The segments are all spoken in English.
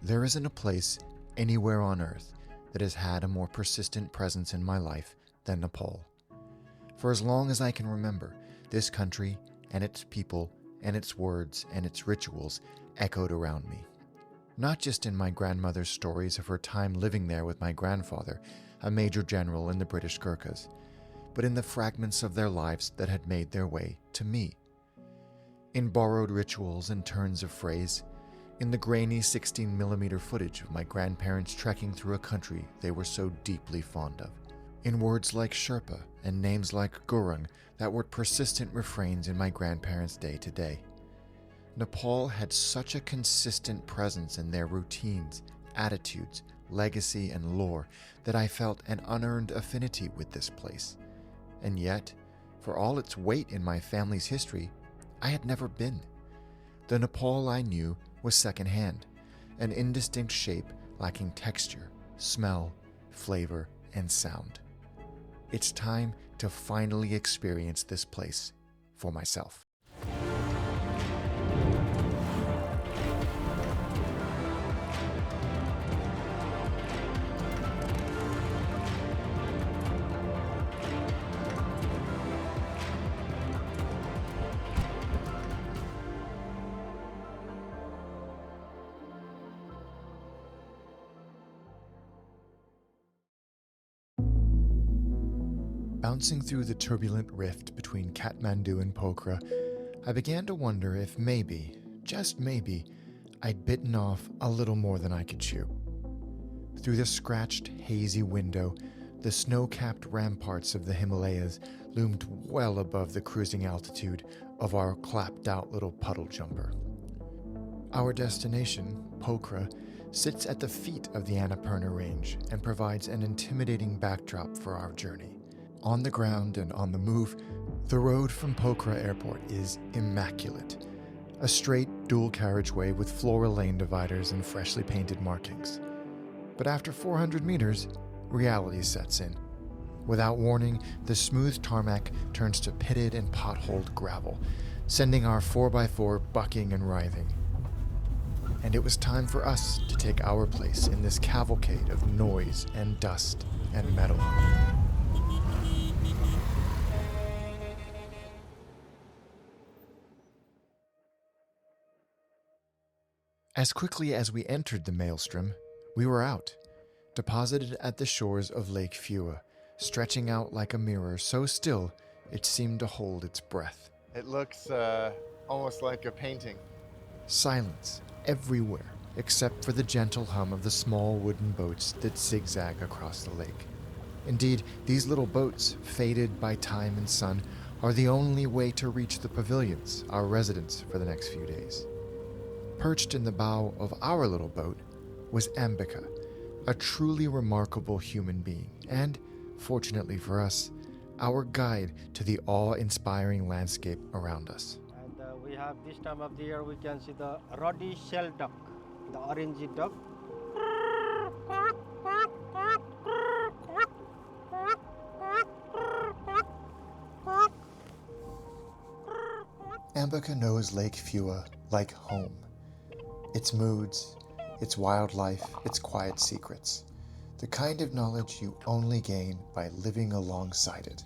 There isn't a place anywhere on earth that has had a more persistent presence in my life than Nepal. For as long as I can remember, this country and its people and its words and its rituals echoed around me. Not just in my grandmother's stories of her time living there with my grandfather, a major general in the British Gurkhas, but in the fragments of their lives that had made their way to me. In borrowed rituals and turns of phrase, in the grainy 16mm footage of my grandparents trekking through a country they were so deeply fond of, in words like Sherpa and names like Gurung that were persistent refrains in my grandparents' day-to-day. Nepal had such a consistent presence in their routines, attitudes, legacy, and lore that I felt an unearned affinity with this place. And yet, for all its weight in my family's history, I had never been. The Nepal I knew was secondhand, an indistinct shape lacking texture, smell, flavor, and sound. It's time to finally experience this place for myself. Bouncing through the turbulent rift between Kathmandu and Pokhara, I began to wonder if maybe, just maybe, I'd bitten off a little more than I could chew. Through the scratched, hazy window, the snow-capped ramparts of the Himalayas loomed well above the cruising altitude of our clapped-out little puddle jumper. Our destination, Pokhara, sits at the feet of the Annapurna range and provides an intimidating backdrop for our journey. On the ground and on the move, the road from Pokhara Airport is immaculate. A straight, dual carriageway with floral lane dividers and freshly painted markings. But after 400 meters, reality sets in. Without warning, the smooth tarmac turns to pitted and potholed gravel, sending our 4x4 bucking and writhing. And it was time for us to take our place in this cavalcade of noise and dust and metal. As quickly as we entered the maelstrom, we were out, deposited at the shores of Lake Phewah, stretching out like a mirror so still it seemed to hold its breath. It looks almost like a painting. Silence everywhere, except for the gentle hum of the small wooden boats that zigzag across the lake. Indeed, these little boats, faded by time and sun, are the only way to reach the pavilions, our residence for the next few days. Perched in the bow of our little boat was Ambika, a truly remarkable human being, and, fortunately for us, our guide to the awe-inspiring landscape around us. And we have this time of the year, we can see the ruddy shell duck, the orangey duck. Ambika knows Lake Phewah like home. Its moods, its wildlife, its quiet secrets. The kind of knowledge you only gain by living alongside it.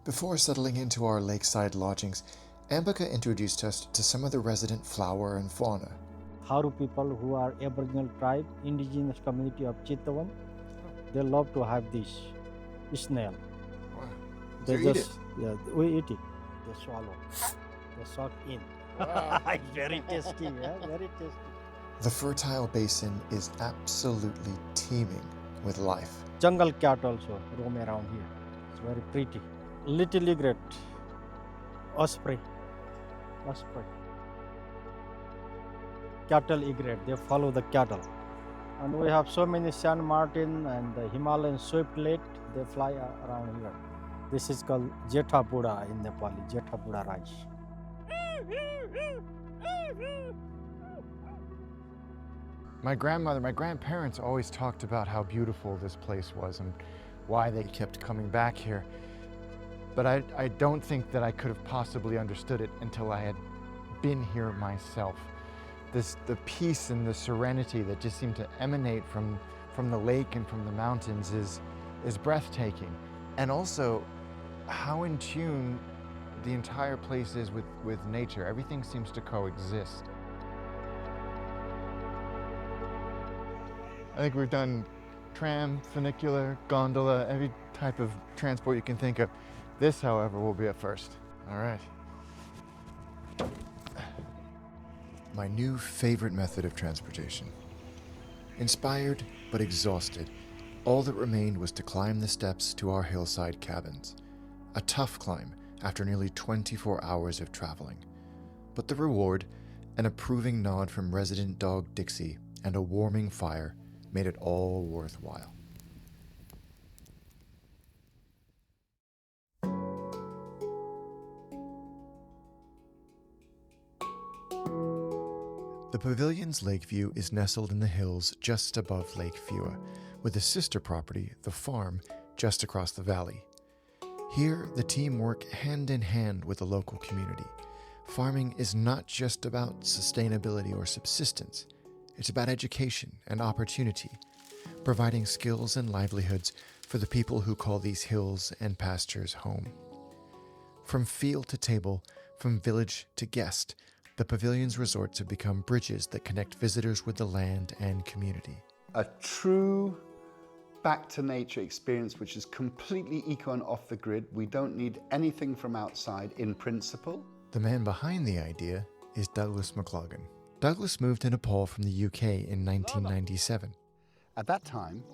Before settling into our lakeside lodgings, Ambika introduced us to some of the resident flora and fauna. Haru people who are Aboriginal tribe, indigenous community of Chittagong, they love to have this snail. Wow. They You eat just, yeah, we eat it. They swallow. They suck in. Wow. Very tasty, yeah, very tasty. The fertile basin is absolutely teeming with life. Jungle cat also roam around here. It's very pretty. Little egret, osprey. Cattle egret, they follow the cattle. And we have so many sand martin and the Himalayan swiftlet, they fly around here. This is called Jetha Buddha in Nepali, Jetha Buddha rice. My grandparents always talked about how beautiful this place was and why they kept coming back here. But I don't think that I could have possibly understood it until I had been here myself. The peace and the serenity that just seem to emanate from the lake and from the mountains is breathtaking. And also how in tune the entire place is with nature. Everything seems to coexist. I think we've done tram, funicular, gondola, every type of transport you can think of. This, however, will be at first. All right. My new favorite method of transportation. Inspired but exhausted, all that remained was to climb the steps to our hillside cabins. A tough climb after nearly 24 hours of traveling. But the reward, an approving nod from resident dog Dixie, and a warming fire made it all worthwhile. The Pavilions Lakeview is nestled in the hills just above Lake Fua, with a sister property, the farm, just across the valley. Here, the team work hand in hand with the local community. Farming is not just about sustainability or subsistence. It's about education and opportunity, providing skills and livelihoods for the people who call these hills and pastures home. From field to table, from village to guest, the Pavilions resorts have become bridges that connect visitors with the land and community. A true back to nature experience which is completely eco and off the grid. We don't need anything from outside in principle. The man behind the idea is Douglas McLaughlin. Douglas moved to Nepal from the UK in 1997. At that time,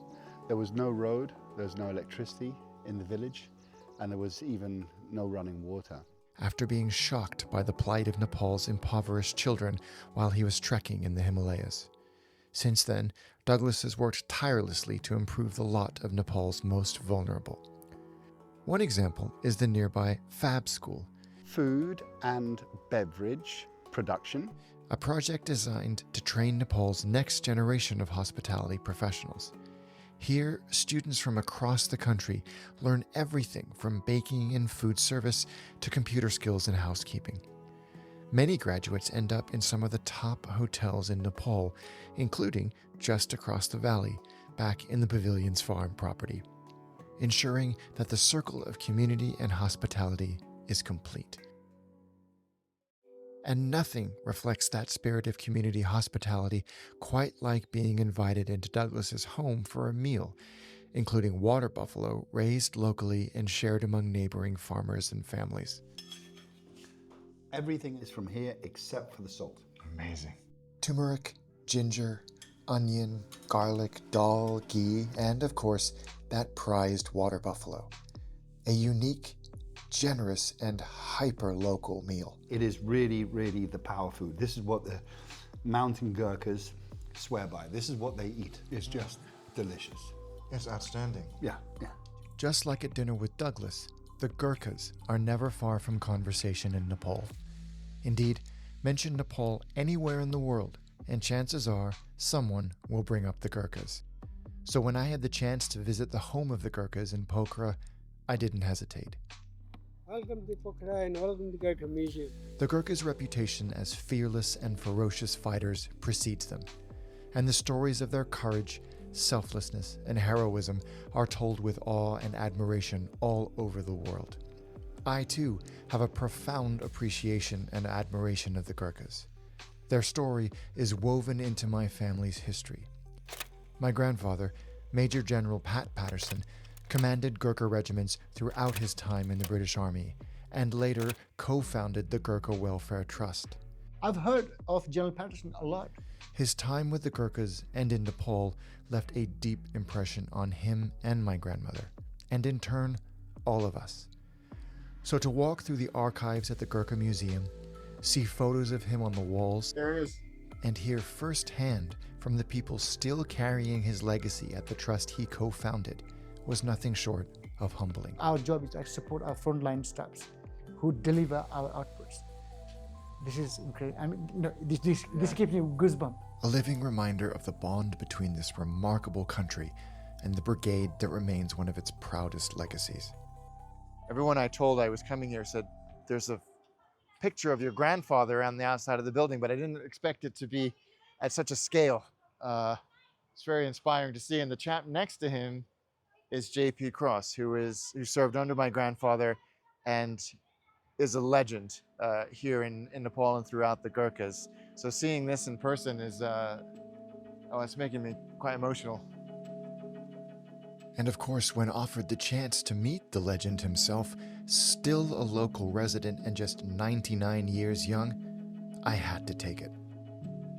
there was no road, there was no electricity in the village, and there was even no running water. After being shocked by the plight of Nepal's impoverished children while he was trekking in the Himalayas. Since then, Douglas has worked tirelessly to improve the lot of Nepal's most vulnerable. One example is the nearby Fab School, Food and beverage production. a project designed to train Nepal's next generation of hospitality professionals. Here, students from across the country learn everything from baking and food service to computer skills and housekeeping. Many graduates end up in some of the top hotels in Nepal, including just across the valley, back in the Pavilions farm property, ensuring that the circle of community and hospitality is complete. And nothing reflects that spirit of community hospitality quite like being invited into Douglas's home for a meal, including water buffalo raised locally and shared among neighboring farmers and families. Everything is from here except for the salt. Amazing. Turmeric, ginger, onion, garlic, dal, ghee, and of course, that prized water buffalo. A unique, generous, and hyper-local meal. It is really, really the power food. This is what the mountain Gurkhas swear by. This is what they eat. It's just delicious. It's outstanding. Yeah. Just like at dinner with Douglas, the Gurkhas are never far from conversation in Nepal. Indeed, mention Nepal anywhere in the world, and chances are someone will bring up the Gurkhas. So when I had the chance to visit the home of the Gurkhas in Pokhara, I didn't hesitate. Welcome to Pokhara and welcome to Gurkha Museum. The Gurkhas' reputation as fearless and ferocious fighters precedes them, and the stories of their courage, selflessness, and heroism are told with awe and admiration all over the world. I, too, have a profound appreciation and admiration of the Gurkhas. Their story is woven into my family's history. My grandfather, Major General Pat Patterson, commanded Gurkha regiments throughout his time in the British Army, and later co-founded the Gurkha Welfare Trust. I've heard of General Patterson a lot. His time with the Gurkhas and in Nepal left a deep impression on him and my grandmother, and in turn, all of us. So to walk through the archives at the Gurkha Museum, see photos of him on the walls, and hear firsthand from the people still carrying his legacy at the trust he co-founded was nothing short of humbling. Our job is to support our frontline staffs who deliver our outputs. This is incredible. I mean, this gives me goosebumps. A living reminder of the bond between this remarkable country and the brigade that remains one of its proudest legacies. Everyone I told I was coming here said, there's a picture of your grandfather on the outside of the building, but I didn't expect it to be at such a scale. It's very inspiring to see. And the chap next to him is J.P. Cross, who served under my grandfather and is a legend here in Nepal and throughout the Gurkhas. So seeing this in person is, it's making me quite emotional. And of course, when offered the chance to meet the legend himself, still a local resident and just 99 years young, I had to take it.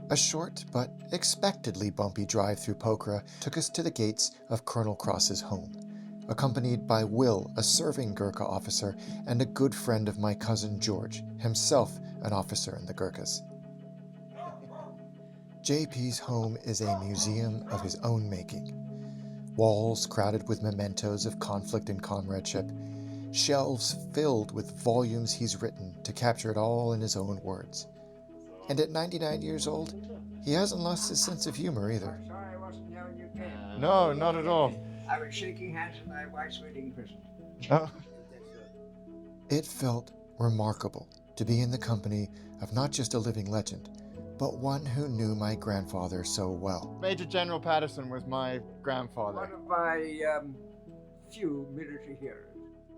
A short but expectedly bumpy drive through Pokhara took us to the gates of Colonel Cross's home, accompanied by Will, a serving Gurkha officer, and a good friend of my cousin George, himself an officer in the Gurkhas. JP's home is a museum of his own making. Walls crowded with mementos of conflict and comradeship, shelves filled with volumes he's written to capture it all in his own words. And at 99 years old, he hasn't lost his sense of humor either. Sorry I wasn't here when you came. No, not at all. I was shaking hands with my wife's wedding present. Oh. It felt remarkable to be in the company of not just a living legend, but one who knew my grandfather so well. Major General Patterson was my grandfather. One of my few military heroes.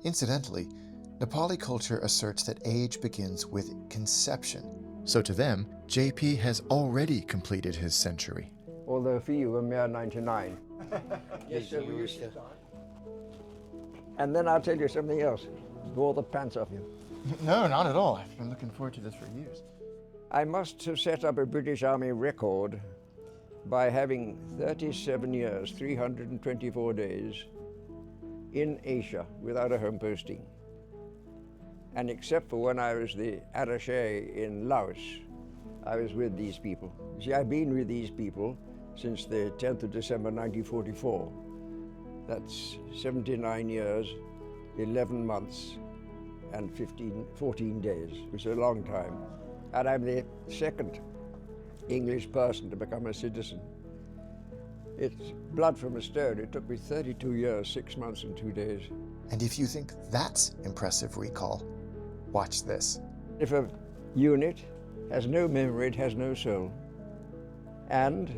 Incidentally, Nepali culture asserts that age begins with conception. So to them, JP has already completed his century. Although for you, a mere 99. Yes, sir, we used to. And then I'll tell you something else. Wore the pants off you. No, not at all. I've been looking forward to this for years. I must have set up a British Army record by having 37 years, 324 days in Asia without a home posting. And except for when I was the attaché in Laos, I was with these people. See, I've been with these people since the 10th of December 1944. That's 79 years, 11 months, and 14 days, which is a long time. And I'm the second English person to become a citizen. It's blood from a stone. It took me 32 years, 6 months, and 2 days. And if you think that's impressive recall, watch this. If a unit has no memory, it has no soul. And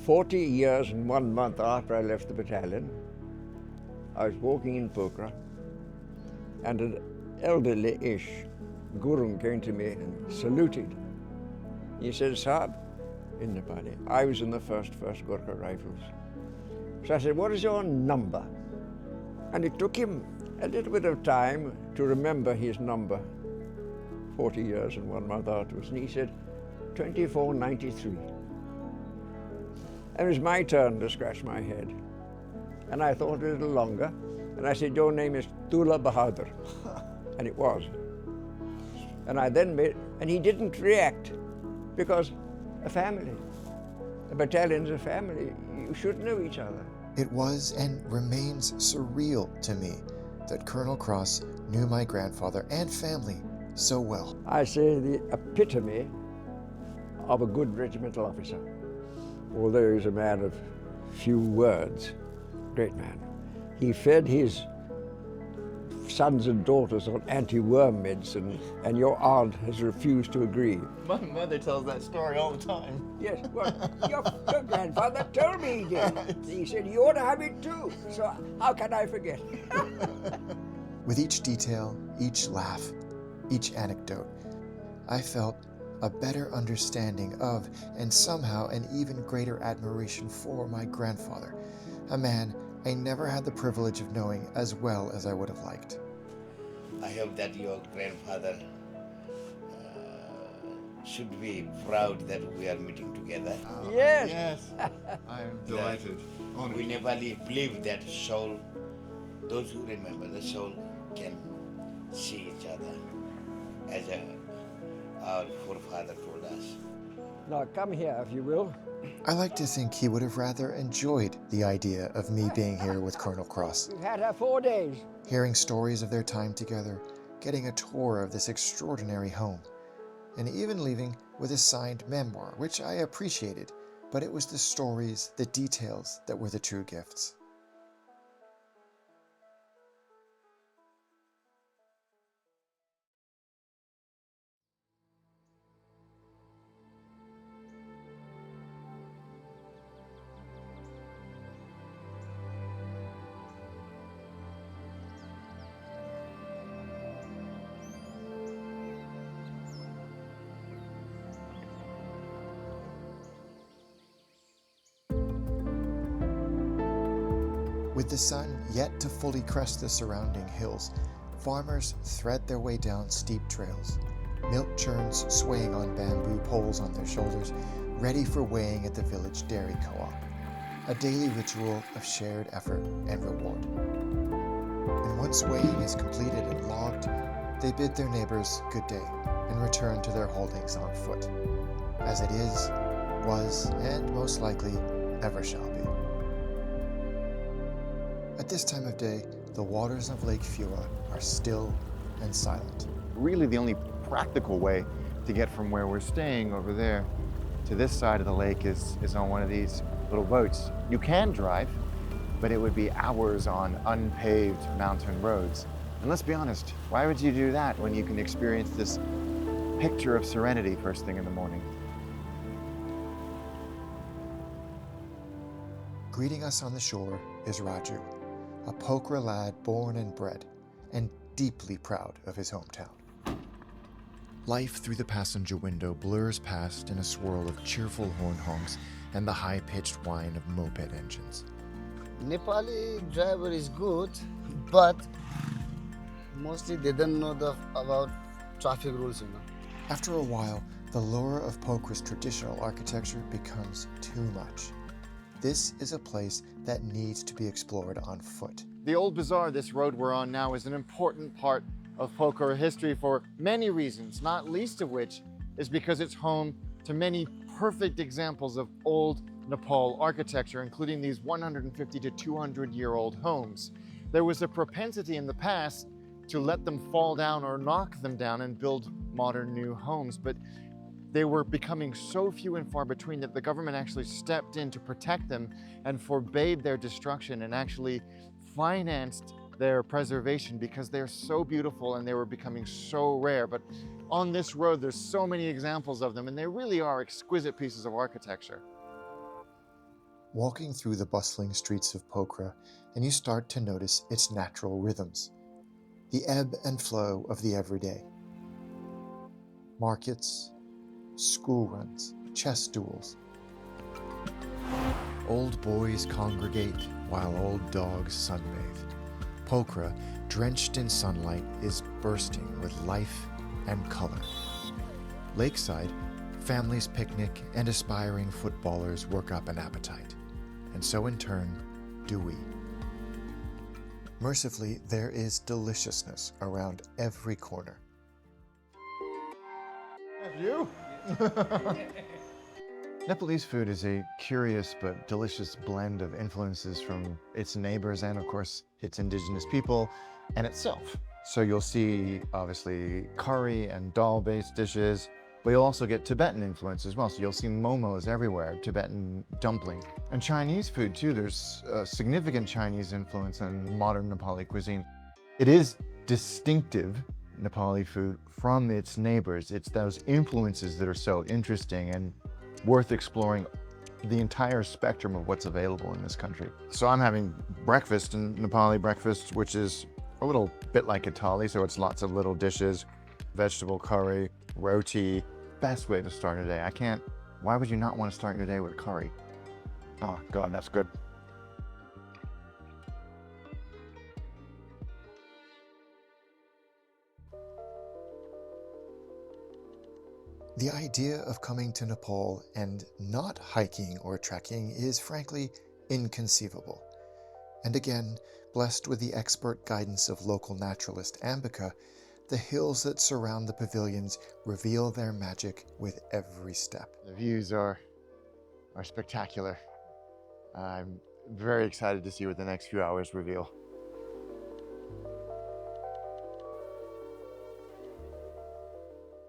40 years and 1 month after I left the battalion, I was walking in Pokhara, and an elderly-ish Gurung came to me and saluted. He said, "Saab," in Nepali. I was in the first Gurkha Rifles. So I said, "What is your number?" And it took him a little bit of time to remember his number, 40 years and 1 month afterwards. And he said, 2493. And it was my turn to scratch my head. And I thought a little longer. And I said, "Your name is Dullah Bahadur." And it was. And I then made, and he didn't react because a family, a battalion's a family. You should know each other. It was and remains surreal to me that Colonel Cross knew my grandfather and family so well. I say the epitome of a good regimental officer. Although he was a man of few words, great man. He fed his sons and daughters on anti-worm medicine, and your aunt has refused to agree. My mother tells that story all the time. Yes, well, your grandfather told me he did. He said, "You ought to have it too." So how can I forget? With each detail, each laugh, each anecdote, I felt a better understanding of, and somehow an even greater admiration for my grandfather, a man I never had the privilege of knowing as well as I would have liked. I hope that your grandfather should be proud that we are meeting together. Yes. Yes. I am delighted. We Nepali believe that soul, those who remember the soul can see each other as our forefather told us. Now come here, if you will. I like to think he would have rather enjoyed the idea of me being here with Colonel Cross, We've had her 4 days. hearing stories of their time together, getting a tour of this extraordinary home, and even leaving with a signed memoir, which I appreciated, but it was the stories, the details that were the true gifts. With the sun yet to fully crest the surrounding hills, farmers thread their way down steep trails, milk churns swaying on bamboo poles on their shoulders, ready for weighing at the village dairy co-op, a daily ritual of shared effort and reward. And once weighing is completed and logged, they bid their neighbors good day and return to their holdings on foot, as it is, was, and most likely ever shall be. At this time of day, the waters of Lake Fua are still and silent. Really the only practical way to get from where we're staying over there to this side of the lake is on one of these little boats. You can drive, but it would be hours on unpaved mountain roads. And let's be honest, why would you do that when you can experience this picture of serenity first thing in the morning? Greeting us on the shore is Raju, a Pokhara lad born and bred, and deeply proud of his hometown. Life through the passenger window blurs past in a swirl of cheerful horn honks and the high-pitched whine of moped engines. Nepali driver is good, but mostly they don't know about traffic rules, After a while, the lure of Pokhara's traditional architecture becomes too much. This is a place that needs to be explored on foot. The old bazaar, this road we're on now, is an important part of Pokhara history for many reasons, not least of which is because it's home to many perfect examples of old Nepal architecture, including these 150 to 200-year-old homes. There was a propensity in the past to let them fall down or knock them down and build modern new homes, but they were becoming so few and far between that the government actually stepped in to protect them and forbade their destruction and actually financed their preservation because they're so beautiful and they were becoming so rare. But on this road, there's so many examples of them, and they really are exquisite pieces of architecture. Walking through the bustling streets of Pokhara, and you start to notice its natural rhythms, the ebb and flow of the everyday. Markets, school runs, chess duels. Old boys congregate while old dogs sunbathe. Pokhara, drenched in sunlight, is bursting with life and color. Lakeside, families picnic and aspiring footballers work up an appetite. And so in turn, do we. Mercifully, there is deliciousness around every corner. You? Nepalese food is a curious but delicious blend of influences from its neighbors and, of course, its indigenous people and itself. So you'll see, obviously, curry and dal-based dishes, but you'll also get Tibetan influence as well. So you'll see momos everywhere, Tibetan dumpling. And Chinese food, too. There's a significant Chinese influence in modern Nepali cuisine. It is distinctive Nepali food from its neighbors. It's those influences that are so interesting and worth exploring the entire spectrum of what's available in this country. So I'm having breakfast, and Nepali breakfast, which is a little bit like a thali, so it's lots of little dishes, vegetable curry, roti. Best way to start a day. Why would you not want to start your day with curry? Oh God, that's good. The idea of coming to Nepal and not hiking or trekking is frankly inconceivable. And again, blessed with the expert guidance of local naturalist Ambika, the hills that surround the pavilions reveal their magic with every step. The views are spectacular. I'm very excited to see what the next few hours reveal.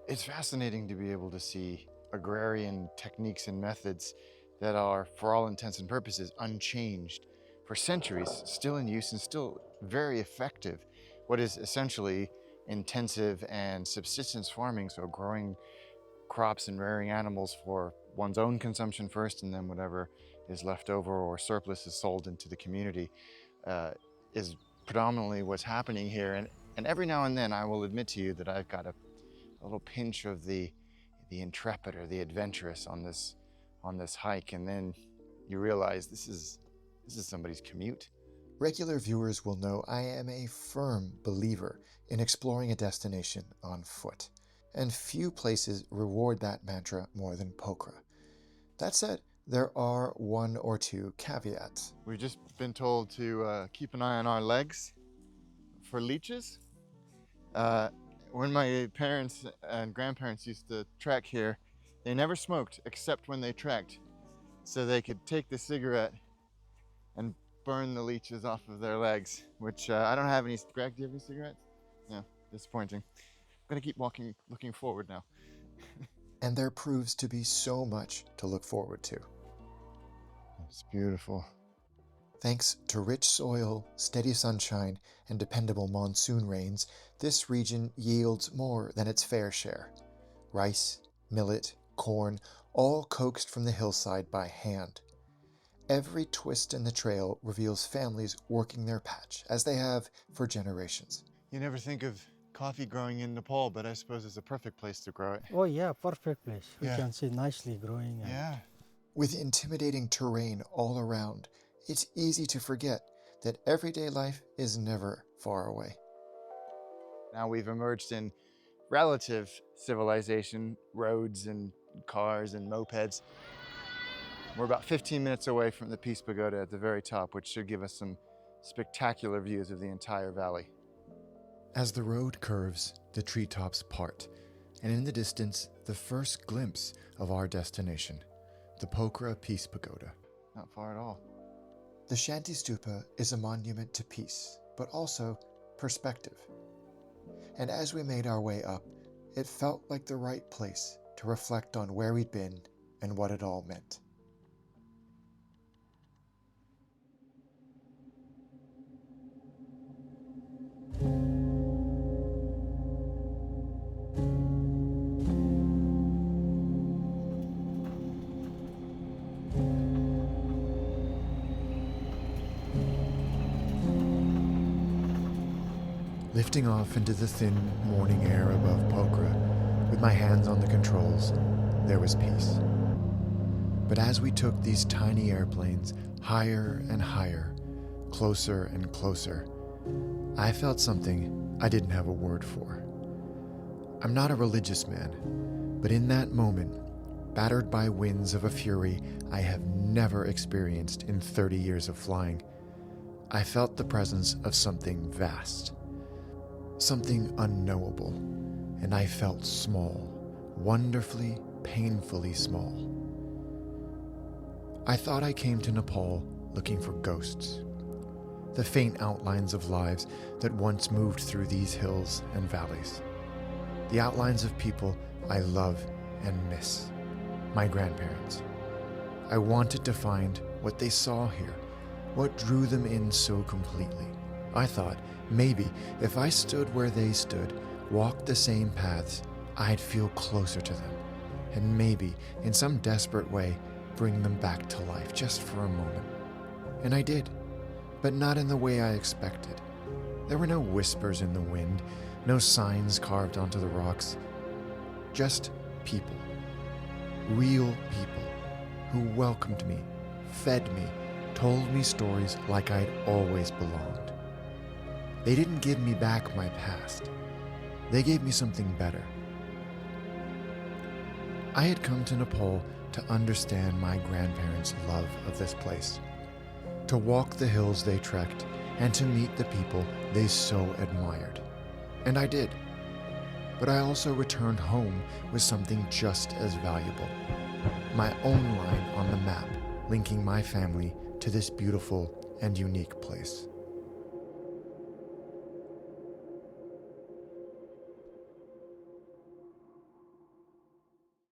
It's fascinating to be able to see agrarian techniques and methods that are, for all intents and purposes, unchanged for centuries, still in use and still very effective. What is essentially intensive and subsistence farming, so growing crops and rearing animals for one's own consumption first, and then whatever is left over or surplus is sold into the community, is predominantly what's happening here. And every now and then I will admit to you that I've got a little pinch of the intrepid or the adventurous on this hike, and then you realize this is somebody's commute. Regular viewers will know I am a firm believer in exploring a destination on foot, and few places reward that mantra more than Pokhara. That said, there are one or two caveats. We've just been told to keep an eye on our legs for leeches. When my parents and grandparents used to trek here, they never smoked except when they trekked, so they could take the cigarette and burn the leeches off of their legs, which I don't have any. Greg, do you have any cigarettes? No, disappointing. I'm gonna keep walking, looking forward now. And there proves to be so much to look forward to. It's beautiful. Thanks to rich soil, steady sunshine, and dependable monsoon rains, this region yields more than its fair share. Rice, millet, corn, all coaxed from the hillside by hand. Every twist in the trail reveals families working their patch, as they have for generations. You never think of coffee growing in Nepal, but I suppose it's a perfect place to grow it. Oh yeah, perfect place. Yeah. You can see nicely growing. And Yeah. With intimidating terrain all around, it's easy to forget that everyday life is never far away. Now we've emerged in relative civilization, roads and cars and mopeds. We're about 15 minutes away from the Peace Pagoda at the very top, which should give us some spectacular views of the entire valley. As the road curves, the treetops part, and in the distance, the first glimpse of our destination, the Pokhara Peace Pagoda. Not far at all. The Shanti Stupa is a monument to peace, but also perspective. And as we made our way up, it felt like the right place to reflect on where we'd been and what it all meant. Lifting off into the thin morning air above Pokhara, with my hands on the controls, there was peace. But as we took these tiny airplanes higher and higher, closer and closer, I felt something I didn't have a word for. I'm not a religious man, but in that moment, battered by winds of a fury I have never experienced in 30 years of flying, I felt the presence of something vast. Something unknowable, and I felt small, wonderfully, painfully small. I thought I came to Nepal looking for ghosts, the faint outlines of lives that once moved through these hills and valleys, the outlines of people I love and miss, my grandparents. I wanted to find what they saw here, what drew them in so completely. I thought maybe if I stood where they stood, walked the same paths, I'd feel closer to them, and maybe, in some desperate way, bring them back to life just for a moment. And I did, but not in the way I expected. There were no whispers in the wind, no signs carved onto the rocks, just people, real people, who welcomed me, fed me, told me stories like I'd always belonged. They didn't give me back my past. They gave me something better. I had come to Nepal to understand my grandparents' love of this place, to walk the hills they trekked, and to meet the people they so admired. And I did. But I also returned home with something just as valuable, my own line on the map linking my family to this beautiful and unique place.